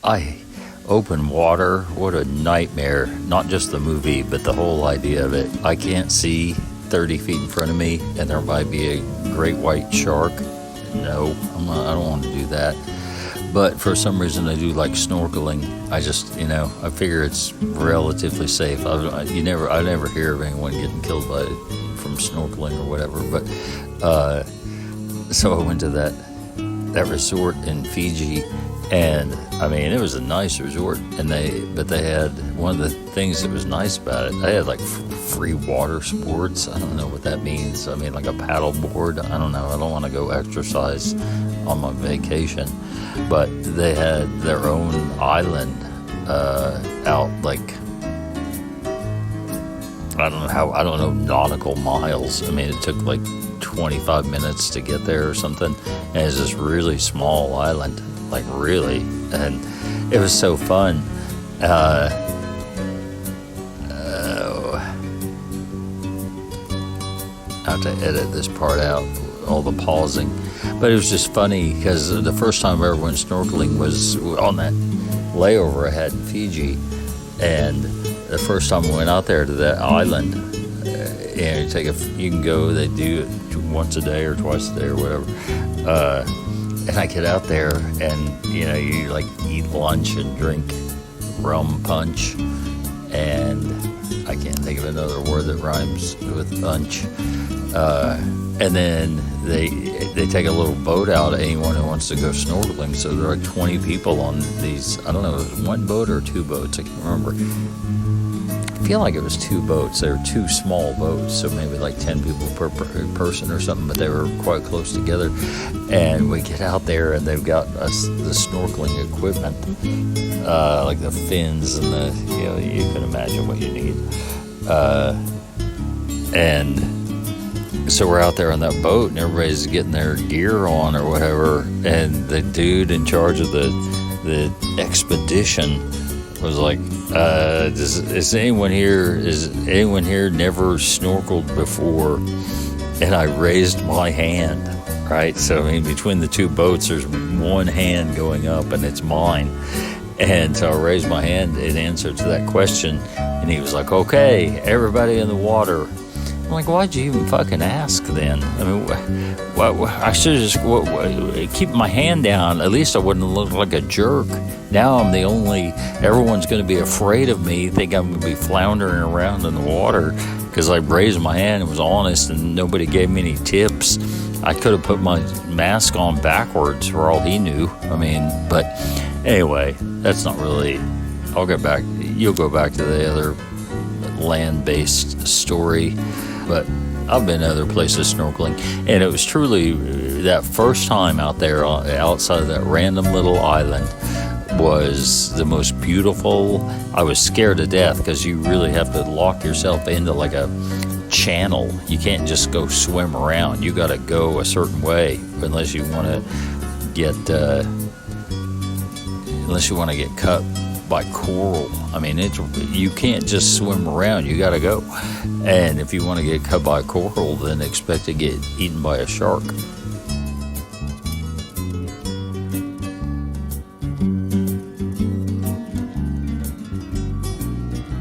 man, open water, what a nightmare. Not just the movie, but the whole idea of it. I can't see 30 feet in front of me, and there might be a great white shark. No, I don't want to do that. But for some reason, I do like snorkeling. I just, I figure it's relatively safe. I never hear of anyone getting killed from snorkeling or whatever. But so I went to that resort in Fiji, and I mean, it was a nice resort. But they had one of the things that was nice about it. They had like free water sports. I don't know what that means. I mean, like a paddle board. I don't know. I don't want to go exercise on my vacation. But they had their own island out, like, I don't know nautical miles. I mean, it took like 25 minutes to get there or something. And it's this really small island, like really. And it was so fun. I have to edit this part out, all the pausing. But it was just funny because the first time I ever went snorkeling was on that layover I had in Fiji. And the first time I went out there to that island, and you can go, they do it once a day or twice a day or whatever. And I get out there and, you like eat lunch and drink rum punch. And I can't think of another word that rhymes with punch. And then they take a little boat out, anyone who wants to go snorkeling. So there are like 20 people on these, I don't know, it was one boat or two boats, I can't remember. I feel like it was two boats. They were two small boats, so maybe like 10 people per person or something, but they were quite close together. And we get out there, and they've got the snorkeling equipment, like the fins and you can imagine what you need. And so we're out there on that boat, and everybody's getting their gear on or whatever, and the dude in charge of the expedition was like, is anyone here never snorkeled before? And I raised my hand, right? So I mean, between the two boats, there's one hand going up, and it's mine. And so I raised my hand in answer to that question, and he was like, okay, everybody in the water. I'm like, why'd you even fucking ask then? I mean, I should have just keep my hand down. At least I wouldn't look like a jerk. Now I'm everyone's going to be afraid of me, think I'm going to be floundering around in the water because I raised my hand and was honest, and nobody gave me any tips. I could have put my mask on backwards for all he knew. I mean, but anyway, that's not really, you'll go back to the other land-based story. But I've been to other places snorkeling, and it was truly that first time out there outside of that random little island was the most beautiful. I was scared to death because you really have to lock yourself into like a channel. You can't just go swim around. You got to go a certain way unless you want to get cut by coral. I mean, you can't just swim around. You got to go. And if you want to get cut by coral, then expect to get eaten by a shark.